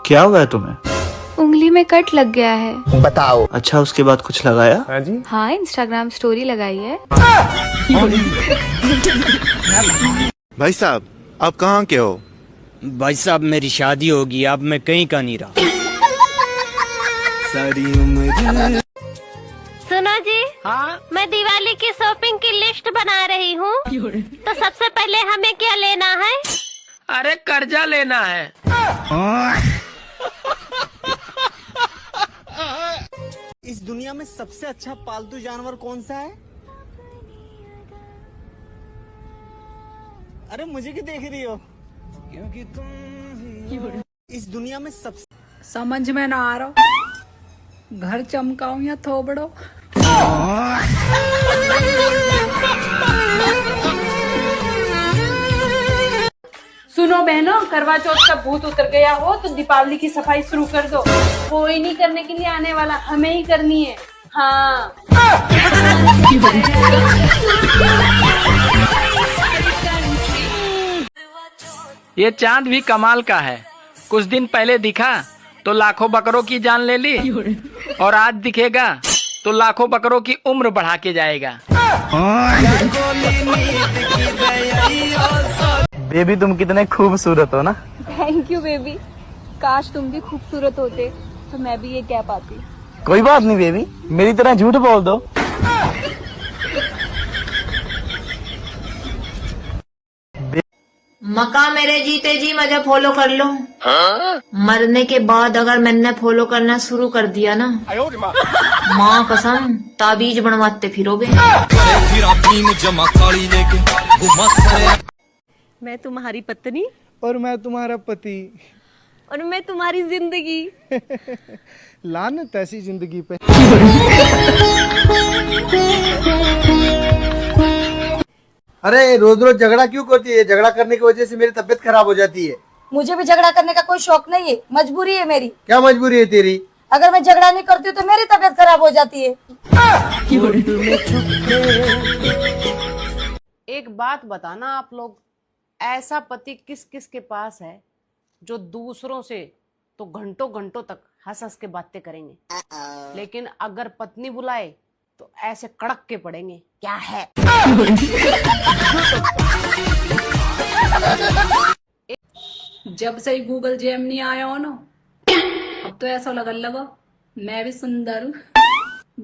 क्या हुआ है तुम्हें? उंगली में कट लग गया है। बताओ। अच्छा, उसके बाद कुछ लगाया? हाँ जी। हाँ, इंस्टाग्राम स्टोरी लगाई है। भाई साहब, आप कहाँ के हो? भाई साहब, मेरी शादी होगी, अब मैं कहीं का नहीं रहा। सारी उम्र। सुनो जी। हाँ? मैं दिवाली की शॉपिंग की लिस्ट बना रही हूँ। तो सबसे पहले हमें क्या लेना है? अरे कर्जा लेना है। इस दुनिया में सबसे अच्छा पालतू जानवर कौन सा है? अरे मुझे क्यों देख रही हो? क्योंकि तुम इस दुनिया में सबसे समझ में ना आ रहा, घर चमकाऊं या थोबड़ो। सुनो बहनों, करवा चौथ का भूत उतर गया हो तो दीपावली की सफाई शुरू कर दो। कोई नहीं करने के लिए आने वाला, हमें ही करनी है। हाँ। ये चांद भी कमाल का है। कुछ दिन पहले दिखा तो लाखों बकरों की जान ले ली, और आज दिखेगा तो लाखों बकरों की उम्र बढ़ा के जाएगा। बेबी तुम कितने खूबसूरत हो ना। थैंक यू बेबी, काश तुम भी खूबसूरत होते तो मैं भी ये कह पाती। कोई बात नहीं बेबी, मेरी तरह झूठ बोल दो। मका मेरे जीते जी मुझे फॉलो कर लो। मरने के बाद अगर मैंने फॉलो करना शुरू कर दिया ना, माँ कसम ताबीज बनवाते फिरोगे। मैं तुम्हारी पत्नी और मैं तुम्हारा पति और मैं तुम्हारी जिंदगी। लानत ऐसी जिंदगी पे। अरे रोज रोज झगड़ा क्यों करती है? झगड़ा करने की वजह से मेरी तबीयत खराब हो जाती है। मुझे भी झगड़ा करने का कोई शौक नहीं है, मजबूरी है मेरी। क्या मजबूरी है तेरी? अगर मैं झगड़ा नहीं करती हूँ तो मेरी तबीयत खराब हो जाती है। एक बात बताना आप लोग, ऐसा पति किस किस के पास है जो दूसरों से तो घंटों घंटों तक हंस हंस के बातें करेंगे, लेकिन अगर पत्नी बुलाए तो ऐसे कड़क के पड़ेंगे। क्या है? जब से ही गूगल जेमिनी आया हो ना, अब तो ऐसा लगा मैं भी सुंदर हूँ,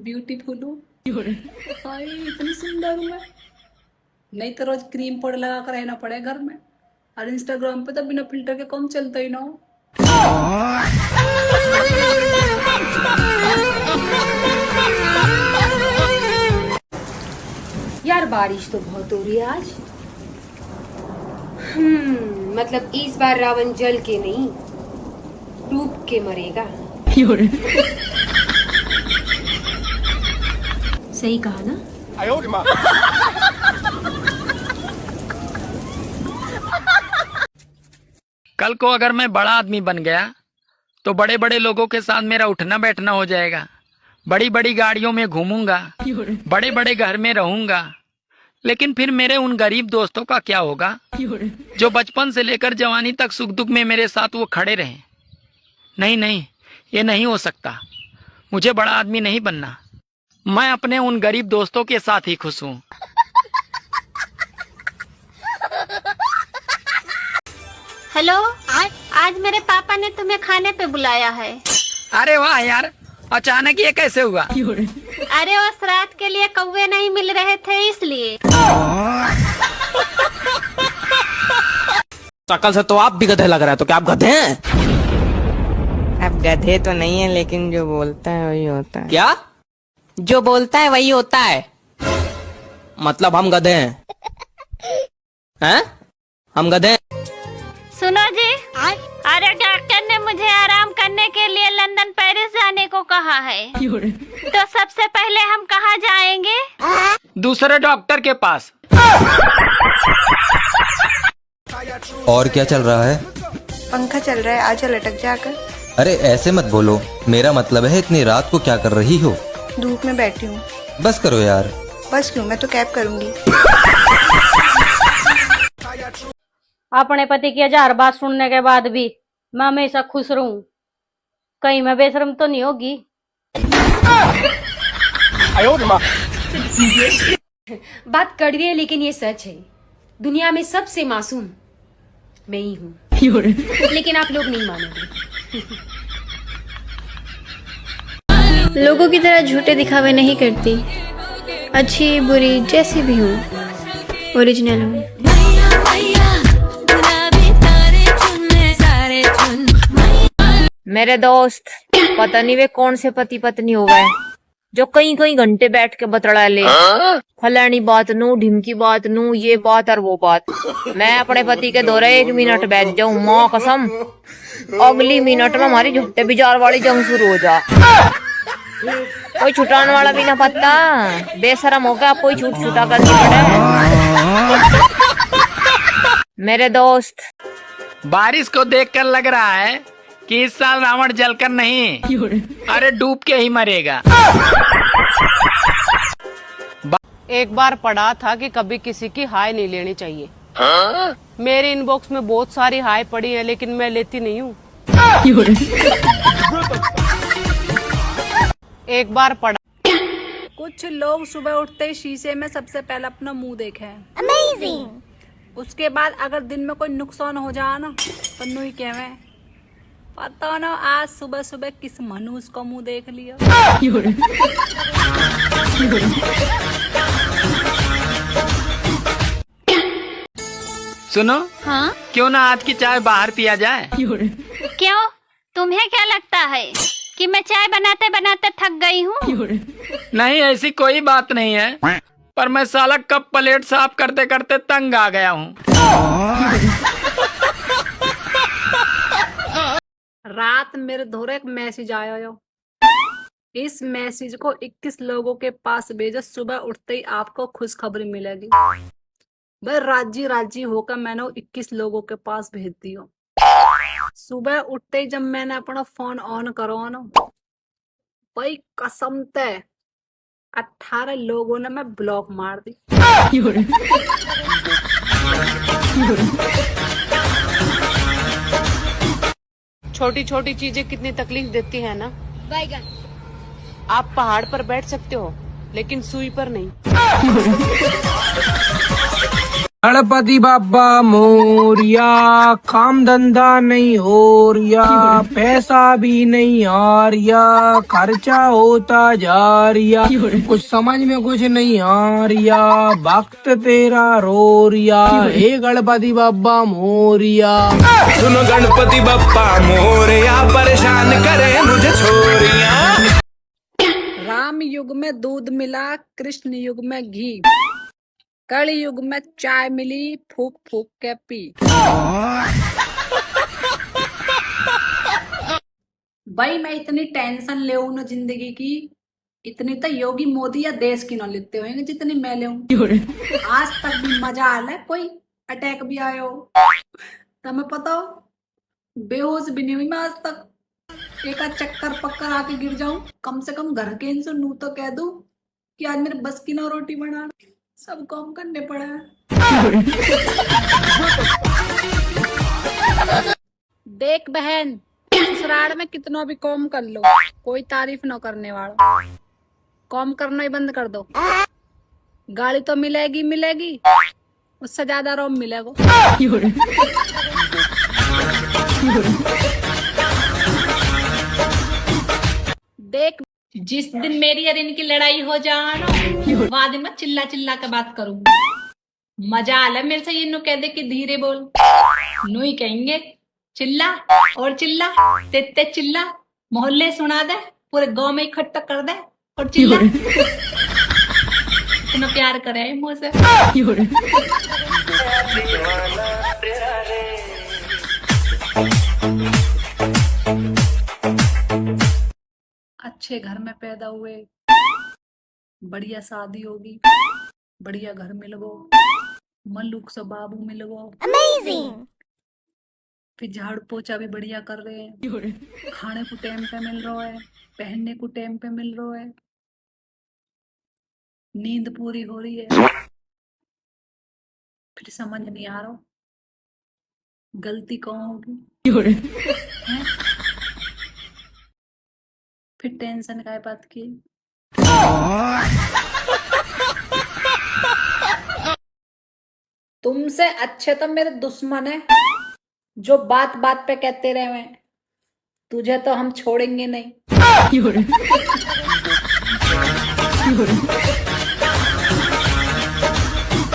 ब्यूटीफुल हूँ। इतनी सुंदर हूँ मैं, नहीं तो रोज क्रीम पाउडर लगा कर रहना पड़े घर में, और इंस्टाग्राम पे तो बिना फिल्टर के कम चलता ही ना हो। यार बारिश तो बहुत हो रही है आज। मतलब इस बार रावण जल के नहीं डूब के मरेगा। सही कहा ना? कल को अगर मैं बड़ा आदमी बन गया तो बड़े बड़े लोगों के साथ मेरा उठना बैठना हो जाएगा। बड़ी बड़ी गाड़ियों में घूमूंगा, बड़े बड़े घर में रहूंगा, लेकिन फिर मेरे उन गरीब दोस्तों का क्या होगा जो बचपन से लेकर जवानी तक सुख दुख में मेरे साथ वो खड़े रहे। नहीं नहीं, ये नहीं हो सकता। मुझे बड़ा आदमी नहीं बनना। मैं अपने उन गरीब दोस्तों के साथ ही खुश हूँ। हेलो, आज मेरे पापा ने तुम्हें खाने पे बुलाया है। अरे वाह यार, अचानक ये कैसे हुआ? अरे वो श्राद्ध के लिए कौवे नहीं मिल रहे थे इसलिए। शकल से तो आप भी गधे लग रहे हैं, तो क्या आप गधे हैं? अब गधे तो नहीं है, लेकिन जो बोलता है वही होता है। क्या? जो बोलता है वही होता है। मतलब हम गधे हैं? हैं? हम गधे हैं? सुनो जी, अरे डॉक्टर ने मुझे आराम करने के लिए लंदन पेरिस जाने को कहा है। तो सबसे पहले हम कहाँ जाएंगे? दूसरे डॉक्टर के पास। और क्या चल रहा है? पंखा चल रहा है, आजा लटक जाकर। अरे ऐसे मत बोलो, मेरा मतलब है इतनी रात को क्या कर रही हो? धूप में बैठी हूँ। बस करो यार। बस क्यों, मैं तो कैब करूँगी। अपने पति की 1000 बात सुनने के बाद भी मैं हमेशा खुश रहूं, कहीं मैं बेशरम तो नहीं होगी। बात कड़वी है लेकिन ये सच है, दुनिया में सबसे मासूम मैं ही हूँ। लेकिन आप लोग नहीं मानोगे। लोगों की तरह झूठे दिखावे नहीं करती, अच्छी बुरी जैसी भी हूँ, ओरिजिनल हूँ। मेरे दोस्त, पता नहीं वे कौन से पति पत्नी हो गए जो कहीं कहीं घंटे बैठ के बतड़ा ले, फलानी बात नू, ढिमकी बात नू, ये बात और वो बात। मैं अपने पति के दौरे 1 मिनट बैठ जाऊं, माँ कसम अगली मिनट में हमारी झुट्टे बिजार वाली जंग शुरू हो जा। कोई छुटाने वाला भी ना पत्ता, बेशरम हो गया, कोई छूट छुटा करनी पड़े। मेरे दोस्त, बारिश को देखकर लग रहा है कि इस साल रावण जलकर नहीं, अरे डूब के ही मरेगा। एक बार पढ़ा था कि कभी किसी की हाय नहीं लेनी चाहिए। मेरे इनबॉक्स में बहुत सारी हाय पड़ी है लेकिन मैं लेती नहीं हूँ। एक बार पढ़ा, कुछ लोग सुबह उठते ही शीशे में सबसे पहले अपना मुंह देखे हैं। उसके बाद अगर दिन में कोई नुकसान हो जाए ना तो नुई कहवे, पता ना आज सुबह सुबह किस मनुष्य को मुंह देख लिया। सुनो, हाँ? क्यों ना आज की चाय बाहर पिया जाए? क्यों, तुम्हें क्या लगता है कि मैं चाय बनाते बनाते थक गई हूँ? नहीं, ऐसी कोई बात नहीं है, पर मैं साला कप प्लेट साफ करते करते तंग आ गया हूँ। रात मेरे धोरे एक मैसेज आया हो। इस मैसेज को 21 लोगों के पास भेजो, सुबह उठते ही आपको खुशखबरी मिलेगी। भाई राजी राजी होकर मैंने 21 लोगों के पास भेज दिया। सुबह उठते ही जब मैंने अपना फोन ऑन करो ना, भाई कसम ते 18 लोगों ने मैं ब्लॉक मार दी। छोटी छोटी चीजें कितनी तकलीफ देती है ना। आप पहाड़ पर बैठ सकते हो लेकिन सुई पर नहीं। गणपति बाबा मोरिया, काम धंधा नहीं हो रिया, पैसा भी नहीं आ रिया, खर्चा होता जा रिया, कुछ समझ में कुछ नहीं आ रिया, वक्त तेरा रो रिया, हे गणपति बाबा मोरिया। सुनो गणपति बाबा मोरिया, परेशान करे मुझे छोरिया। राम युग में दूध मिला, कृष्ण युग में घी, कल युग में चाय मिली, फूक फूक के पी। भाई मैं इतनी टेंशन ले ना जिंदगी की, इतनी तो योगी मोदी या देश की ना लेते होंगे जितनी मैं ले। आज तक भी मजा आया है, कोई अटैक भी आया हो तो मैं पता हो बेहोश भी नहीं हुई मैं आज तक। एक आध चक्कर पक्कर आके गिर जाऊं, कम से कम घर के इनसे नू तो कह दूं कि आज मेरे बस की ना रोटी बना, सब काम करने पड़ा है। देख बहन, ससुराल में कितना भी काम कर लो, कोई तारीफ न करने वाला। काम करना ही बंद कर दो, गाड़ी तो मिलेगी मिलेगी, उससे ज्यादा रोम मिलेगा। देख, जिस दिन मेरी और इनकी लड़ाई हो जाए बाद में चिल्ला चिल्ला के बात करूंगी। मजा आ मेरे से, ये नु कह दे कि धीरे बोल, नु ही कहेंगे चिल्ला और चिल्ला, तेते चिल्ला, मोहल्ले सुना दे, पूरे गांव में इकट्ठा कर दे और चिल्ला। इतना प्यार करे मुझसे। अच्छे घर में पैदा हुए, बढ़िया शादी होगी, बढ़िया घर मिल गो, मल्लुक से बाबू मिल गो, अमेजिंग। फिर झाड़ू पोछा भी बढ़िया कर रहे हैं, खाने को टाइम पे मिल रहा है, पहनने को टाइम पे मिल रहा है, नींद पूरी हो रही है। फिर समझ नहीं आ रहा गलती कौन होगी? हैं? फिर टेंशन काय बात की? तुमसे अच्छे तो मेरे दुश्मन है जो बात बात पे कहते रहे। तुझे तो हम छोड़ेंगे नहीं।